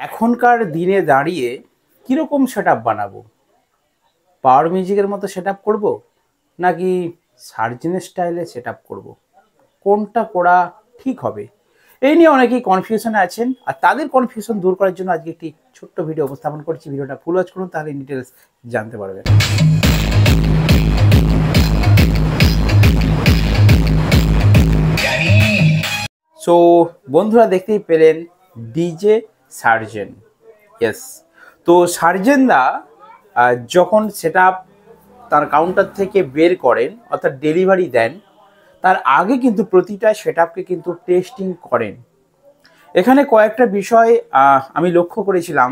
এখনকার দিনে দাঁড়িয়ে কীরকম সেট আপ বানাবো? পাওয়ার মিউজিকের মতো সেট আপ করবো, নাকি সার্জেনের স্টাইলে সেট আপ করবো? কোনটা করা ঠিক হবে? এই নিয়ে অনেকেই কনফিউশনে আছেন, আর তাদের কনফিউশন দূর করার জন্য আজকে একটি ছোট্ট ভিডিও উপস্থাপন করছি। ভিডিওটা ফুল ওয়াচ করুন, তাহলে ডিটেলস জানতে পারবেন। সো বন্ধুরা, দেখতেই পেলেন ডিজে সার্জেন। ইয়েস, তো সার্জেনদা যখন সেট আপ তার কাউন্টার থেকে বের করেন, অর্থাৎ ডেলিভারি দেন, তার আগে কিন্তু প্রতিটা সেট আপকে কিন্তু টেস্টিং করেন। এখানে কয়েকটা বিষয় আমি লক্ষ্য করেছিলাম,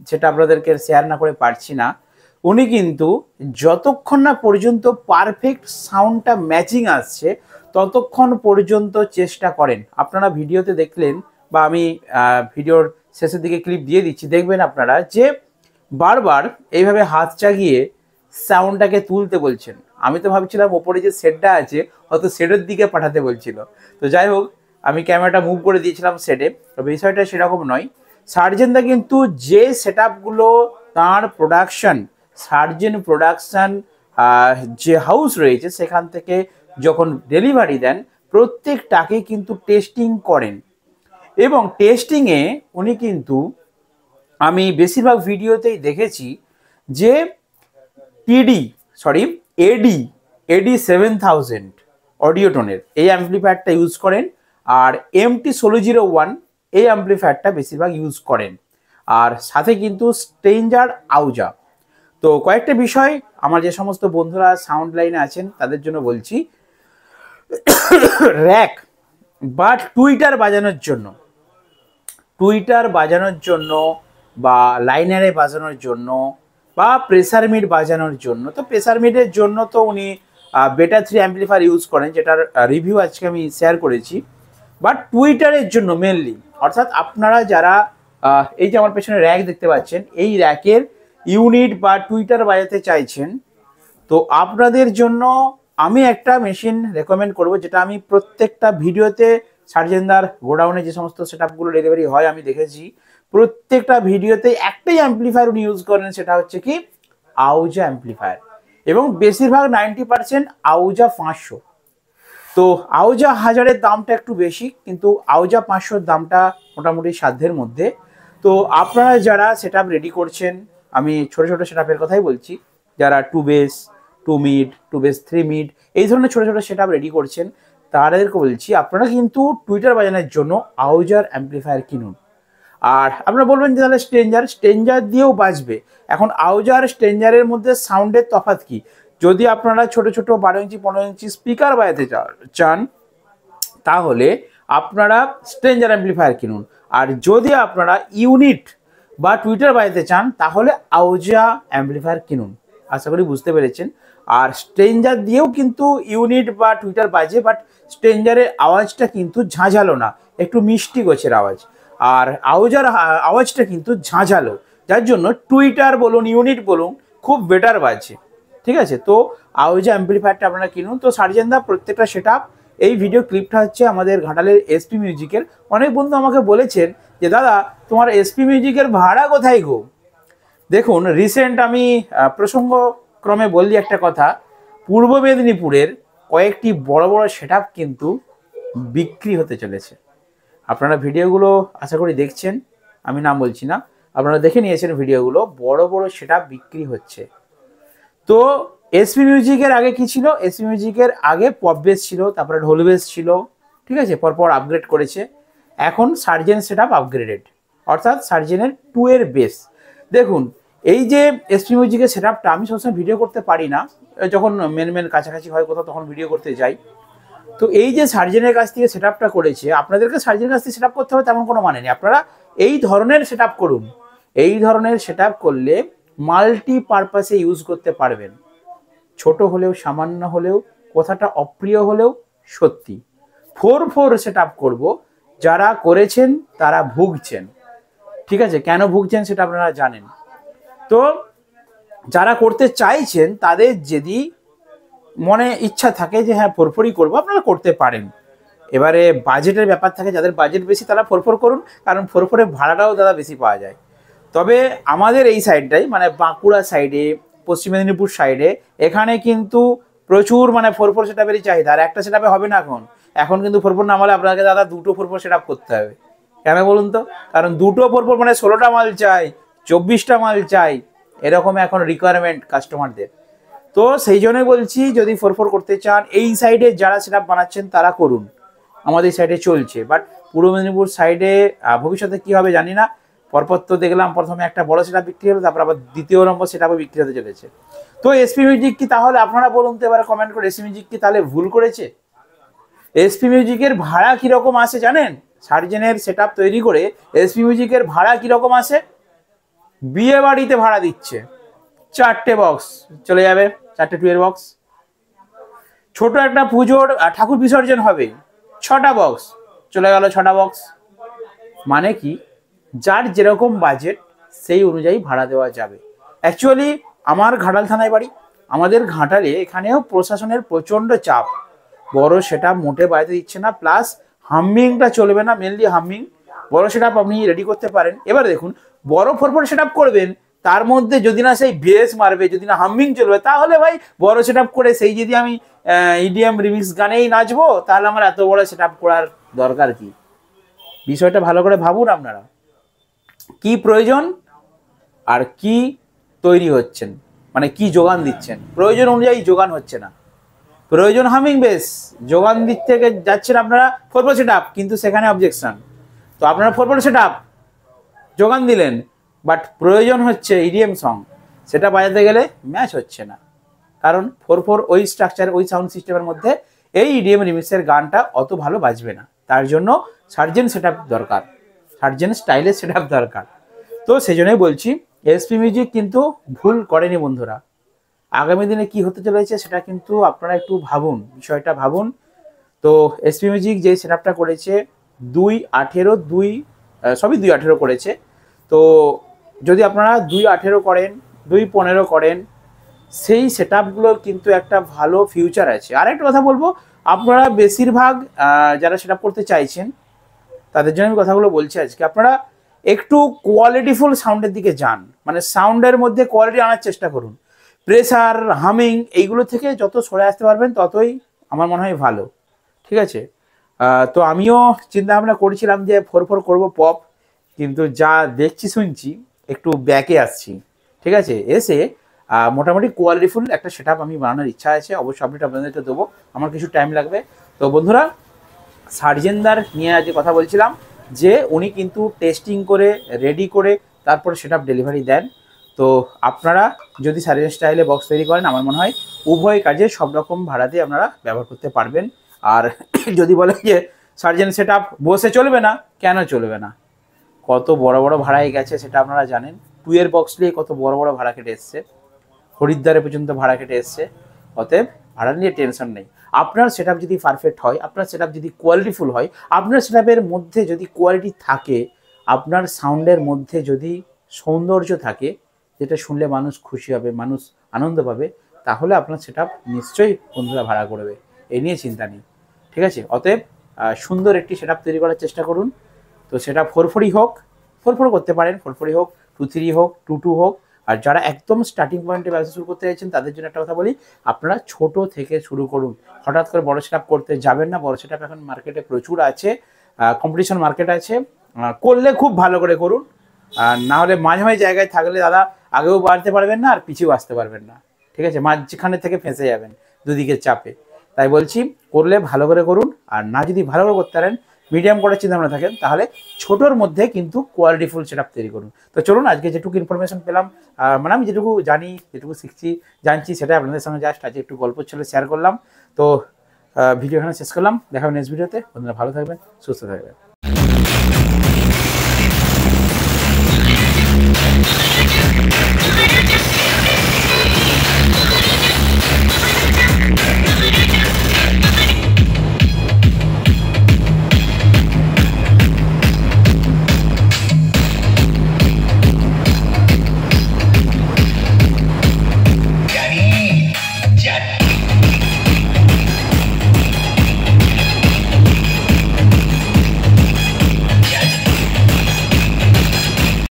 যেটা আপনাদেরকে শেয়ার না করে পারছি না। উনি কিন্তু যতক্ষণ না পর্যন্ত পারফেক্ট সাউন্ডটা ম্যাচিং আসছে ততক্ষণ পর্যন্ত চেষ্টা করেন। আপনারা ভিডিওতে দেখলেন, বা আমি ভিডিওর শেষের দিকে ক্লিপ দিয়ে দিচ্ছি, দেখবেন আপনারা যে বারবার এইভাবে হাত চাগিয়ে সাউন্ডটাকে তুলতে বলছেন। আমি তো ভাবছিলাম ওপরে যে সেটটা আছে হয়তো সেটের দিকে পাঠাতে বলছিল। তো যাই হোক, আমি ক্যামেরাটা মুভ করে দিয়েছিলাম সেটে। তো বিষয়টা সেরকম নয়। সার্জেনদা কিন্তু যে সেট আপগুলো তাঁর প্রোডাকশন, সার্জেন প্রোডাকশন যে হাউস রয়েছে সেখান থেকে যখন ডেলিভারি দেন, প্রত্যেকটাকে কিন্তু টেস্টিং করেন। এবং টেস্টিংয়ে উনি কিন্তু, আমি বেশিরভাগ ভিডিওতেই দেখেছি যে এডি 7000 অডিওটোনের এই অ্যাম্পলিফায়ারটা ইউজ করেন, আর MT1601 এই অ্যাম্পলিফায়ারটা বেশিরভাগ ইউজ করেন, আর সাথে কিন্তু স্ট্রেঞ্জার আউজা। তো কয়েকটা বিষয় আমার যে সমস্ত বন্ধুরা সাউন্ড লাইনে আছেন তাদের জন্য বলছি। র্যাক বা টুইটার বাজানোর জন্য বা লাইনারে বাজানোর জন্য বা প্রেসার মিড বাজানোর জন্য, তো প্রেসার মিডের জন্য তো উনি বেটা 3 অ্যাম্পলিফায়ার ইউজ করেন, যেটার রিভিউ আজকে আমি শেয়ার করেছি। বাট টুইটারের জন্য মেনলি, অর্থাৎ আপনারা যারা এই যে আমার পেছনে র্যাক দেখতে পাচ্ছেন, এই র্যাকের ইউনিট বা টুইটার বাজাতে চাইছেন, তো আপনাদের জন্য আমি একটা মেশিন রেকমেন্ড করব, যেটা আমি প্রত্যেকটা ভিডিওতে সার্জেনদার গোডাউনে যে সমস্ত সেট আপগুলো ডেলিভারি হয় আমি দেখেছি, প্রত্যেকটা ভিডিওতে একটাই অ্যাম্পলিফায়ার উনি ইউজ করেন, সেটা হচ্ছে কি আউজা অ্যাম্পলিফায়ার, এবং বেশিরভাগ 90% আউজা 500। তো আউজা 1000-এর দামটা একটু বেশি, কিন্তু আউজা 500-র দামটা মোটামুটি সাধ্যের মধ্যে। তো আপনারা যারা সেট আপ রেডি করছেন, আমি ছোটো ছোটো সেট আপের কথাই বলছি, যারা 2 বেস 2 মিড 2 বেস 3 মিড এই ধরনের ছোটো ছোটো সেট আপ রেডি করছেন, তাদেরকে বলছি আপনারা কিন্তু টুইটার বাজানোর জন্য আউজার অ্যাম্পলিফায়ার কিনুন। আর আপনারা বলবেন যে তাহলে স্ট্রেঞ্জার দিয়েও বাজবে। এখন আউজার স্ট্রেঞ্জারের মধ্যে সাউন্ডের তফাৎ কি? যদি আপনারা ছোট ছোট 12 ইঞ্চি 15 ইঞ্চি স্পিকার বাজাতে চান, তাহলে আপনারা স্ট্রেঞ্জার অ্যাম্পলিফায়ার কিনুন। আর যদি আপনারা ইউনিট বা টুইটার বাজাতে চান, তাহলে আউজা অ্যাম্পলিফায়ার কিনুন। আশা করি বুঝতে পেরেছেন। আর স্ট্রেঞ্জার দিয়েও কিন্তু ইউনিট বা টুইটার বাজে, বাট স্ট্রেঞ্জারের আওয়াজটা কিন্তু ঝাঁঝালো না, একটু মিষ্টি গোছের আওয়াজ। আর আউজার আওয়াজটা কিন্তু ঝাঁঝালো, যার জন্য টুইটার বলুন ইউনিট বলুন খুব বেটার বাজছে। ঠিক আছে, তো আউজা অ্যাম্পলিফায়ারটা আপনারা কিনুন। তো সার্জেনদা প্রত্যেকটা সেট আপ, এই ভিডিও ক্লিপটা হচ্ছে আমাদের ঘাটালের এসপি মিউজিকের। অনেক বন্ধু আমাকে বলেছেন যে দাদা তোমার এসপি মিউজিকের ভাড়া কোথায় গো? দেখুন, রিসেন্ট আমি প্রসঙ্গক্রমে বললি একটা কথা, পূর্ব মেদিনীপুরের কয়েকটি বড় বড় সেট আপ কিন্তু বিক্রি হতে চলেছে। আপনারা ভিডিওগুলো আশা করি দেখছেন, আমি নাম বলছি না, আপনারা দেখে নিয়েছেন ভিডিওগুলো, বড় বড় সেট আপ বিক্রি হচ্ছে। তো এসপি মিউজিকের আগে কি ছিল? এসপি মিউজিকের আগে পপ বেস ছিল, তারপরে ঢোল বেস ছিল, ঠিক আছে, পরপর আপগ্রেড করেছে। এখন সার্জেন সেট আপ আপগ্রেডেড, অর্থাৎ সার্জেনের 2 এর বেস। দেখুন, এই যে এসপি মিউজিকের সেট আপটা আমি সবসময় ভিডিও করতে পারি না, যখন মেন কাছাকাছি হয় কোথাও তখন ভিডিও করতে যাই। তো এই যে সার্জেনের কাছ থেকে সেট আপটা করেছে, আপনাদেরকে সার্জেনের কাছ থেকে সেট আপ করতে হবে তেমন কোনো মানে নেই। আপনারা এই ধরনের সেট আপ করুন। এই ধরনের সেট আপ করলে মাল্টিপারপাসে ইউজ করতে পারবেন। ছোট হলেও, সামান্য হলেও, কথাটা অপ্রিয় হলেও সত্যি। 4/4 সেট আপ করবো, যারা করেছেন তারা ভুগছেন। ঠিক আছে, কেন ভুগছেন সেটা আপনারা জানেন। তো যারা করতে চাইছেন তাদের যদি মনে ইচ্ছা থাকে যে হ্যাঁ 4/4ই করবো, আপনারা করতে পারেন। এবারে বাজেটের ব্যাপার থাকে, যাদের বাজেট বেশি তারা 4x4 করুন, কারণ 4x4 ভাড়াটাও দাদা বেশি পাওয়া যায়। তবে আমাদের এই সাইডটাই মানে বাঁকুড়া সাইডে, পশ্চিম মেদিনীপুর সাইডে, এখানে কিন্তু প্রচুর মানে 4x4 সেটআপেরই চাহিদা। আর একটা সেটআপে হবে না এখন কিন্তু 4x4 নামালে আপনাকে দাদা দুটো 4x4 সেটআপ করতে হবে। কেন বলুন তো? কারণ দুটো 4x4 মানে 16টা মাল চাই, 24টা মাল চাই, এরকম এখন রিকোয়ারমেন্ট কাস্টমারদের। তো সেই জন্যই বলছি, যদি 4x4 করতে চান এই সাইডে যারা সেটআপ বানাচ্ছেন তারা করুন, আমাদের সাইডে চলছে। বাট পূর্ব মেদিনীপুর সাইডে ভবিষ্যতে কি হবে জানি না। পরপর তো দেখলাম প্রথমে একটা বড় সেটআপ বিক্রি হলো, তারপর আবার দ্বিতীয় নম্বর সেটআপও বিক্রি হতে চলেছে। তো এসপি মিউজিক কি তাহলে, আপনারা বলুন তো এবারে কমেন্ট করে, এসপি মিউজিক কি তাহলে ভুল করেছে? এসপি মিউজিকের ভাড়া কিরকম আসে জানেন? সার্জেনের সেটআপ তৈরি করে এসপি মিউজিকের ভাড়া কিরকম আসে? বিয়ে বাড়িতে ভাড়া দিচ্ছে 4টে বক্স চলে যাবে, 4টে টুয়ের বক্স। ছোট একটা পুজোর ঠাকুর বিসর্জন হবে, 6টা বক্স চলে গেল, 6টা বক্স। মানে কি, যার যেরকম বাজেট সেই অনুযায়ী ভাড়া দেওয়া যাবে। অ্যাকচুয়ালি আমার ঘাটাল থানায় বাড়ি, আমাদের ঘাটালে এখানেও প্রশাসনের প্রচণ্ড চাপ, বড় সেটআপ মোটে বাড়িতে দিচ্ছে না, প্লাস হামিংটা চলবে না, মেনলি হামিং। বড় সেটআপ আপনি রেডি করতে পারেন। এবার দেখুন, বড় 4x4 সেটআপ করবেন, তার মধ্যে যদি না সেই বেস মারবে, যদি না হামিং চলবে, তাহলে ভাই বড় সেটআপ করে সেই যদি আমি ইডিএম রিমিক্স গানেই নাচবো, তাহলে আমার এত বড় সেটআপ করার দরকার কি? বিষয়টা ভালো করে ভাবুন আপনারা, কি প্রয়োজন আর কি তৈরি হচ্ছেন, মানে কি যোগান দিচ্ছেন। প্রয়োজন অনুযায়ী যোগান হচ্ছে না। প্রয়োজন হামিং বেস, যোগান দিক থেকে যাচ্ছেন আপনারা 4x4 সেটআপ, কিন্তু সেখানে অবজেকশন। তো আপনারা 4x4 সেটআপ যোগান দিলেন, বাট প্রয়োজন হচ্ছে ইডিএম সং, সেটা বাজাতে গেলে ম্যাচ হচ্ছে না। কারণ 4x4 ওই স্ট্রাকচার, ওই সাউন্ড সিস্টেমের মধ্যে এই ইডিএম রিমিক্সের গানটা অত ভালো বাজবে না। তার জন্য সার্জেন সেটআপ দরকার, সার্জেন স্টাইলের সেটআপ দরকার। তো সেই জন্যই বলছি, এসপি মিউজিক কিন্তু ভুল করেনি বন্ধুরা। আগামী দিনে কি হতে চলেছে সেটা কিন্তু আপনারা একটু ভাবুন, বিষয়টা ভাবুন। তো এসপি মিউজিক যে সেটআপটা করেছে 2.18 সবই 2.18 করেছে। তো যদি আপনারা 2.18 করেন, 2.15 করেন, সেই সেটআপগুলোর কিন্তু একটা ভালো ফিউচার আছে। আর একটা কথা বলবো, আপনারা বেশিরভাগ যারা সেটআপ করতে চাইছেন তাদের জন্য আমি কথাগুলো বলছি আজকে, আপনারা একটু কোয়ালিটিফুল সাউন্ডের দিকে যান, মানে সাউন্ডের মধ্যে কোয়ালিটি আনার চেষ্টা করুন। প্রেসার, হামিং এইগুলো থেকে যত সরে আসতে পারবেন ততই আমার মনে হয় ভালো। ঠিক আছে? তো আমিও চিন্তা ভাবনা করেছিলাম যে 4x4 করবো পপ, কিন্তু যা দেখছি শুনছি একটু ব্যাকে আসছি। ঠিক আছে? এসে মোটামুটি কোয়ালিটিফুল একটা সেটআপ আমি বানানোর ইচ্ছা আছে, অবশ্যই আপডেট আপনাদেরকে দেবো, আমার কিছু টাইম লাগবে। তো বন্ধুরা, সার্জেনদার নিয়ে আজকে কথা বলছিলাম, যে উনি কিন্তু টেস্টিং করে রেডি করে তারপরে সেটআপ ডেলিভারি দেন। তো আপনারা যদি সার্জেন স্টাইলে বক্স তৈরি করেন, আমার মনে হয় উভয় কাজে সব রকম ভাড়াতে আপনারা ব্যবহার করতে পারবেন। আর যদি বলে যে সার্জেন সেটআপ বসে চলবে না, কেন চলবে না? কত বড় বড় ভাড়ায় গেছে সেটা আপনারা জানেন। 2 বক্স নিয়ে কত বড় বড় ভাড়া কেটে এসছে, হরিদ্বারে পর্যন্ত ভাড়া কেটে এসছে। অতএব ভাড়া নিয়ে টেনশন নেই। আপনার সেটআপ যদি পারফেক্ট হয়, আপনার সেটআপ যদি কোয়ালিটিফুল হয়, আপনার সেটআপের মধ্যে যদি কোয়ালিটি থাকে, আপনার সাউন্ডের মধ্যে যদি সৌন্দর্য থাকে, যেটা শুনলে মানুষ খুশি হবে, মানুষ আনন্দ পাবে, তাহলে আপনার সেটআপ নিশ্চয়ই বন্ধুরা ভাড়া করবে, এই নিয়ে চিন্তা নেই। ঠিক আছে? অতএব সুন্দর একটি সেটআপ তৈরি করার চেষ্টা করুন। তো সেটা 4x4 হোক, 4x4 করতে পারেন, 4x4 হোক, 2.3 হোক, 2.2 হোক। আর যারা একদম স্টার্টিং পয়েন্টে ব্যবসা শুরু করতে চাইছেন তাদের জন্য একটা কথা বলি, আপনারা ছোট থেকে শুরু করুন, হঠাৎ করে বড় সেটআপ করতে যাবেন না। বড় সেটআপ এখন মার্কেটে প্রচুর আছে, কম্পিটিশন মার্কেট আছে। করলে খুব ভালো করে করুন, আর না হলে মাঝে মাঝে জায়গায় থাকলে দাদা আগেও বাড়তে পারবেন না আর পিছিয়েও আসতে পারবেন না। ঠিক আছে? মাঝখানে থেকে ফেঁসে যাবেন দুদিকের চাপে। তাই বলছি, করলে ভালো করে করুন, আর না যদি ভালো করে করতে পারেন, মিডিয়াম করার চিন্তা ভাবনা থাকেন, তাহলে ছোটোর মধ্যে কিন্তু কোয়ালিটিফুল সেটআপ তৈরি করুন। তো চলুন, আজকে যেটুকু ইনফরমেশন পেলাম, মানে আমি যেটুকু জানি, যেটুকু শিখছি, জানছি, সেটা আপনাদের সঙ্গে জাস্ট আজকে একটু গল্প ছিল শেয়ার করলাম। তো ভিডিও এখানে শেষ করলাম, দেখা হবে নেক্সট ভিডিওতে। বন্ধুরা ভালো থাকবেন, সুস্থ থাকবেন।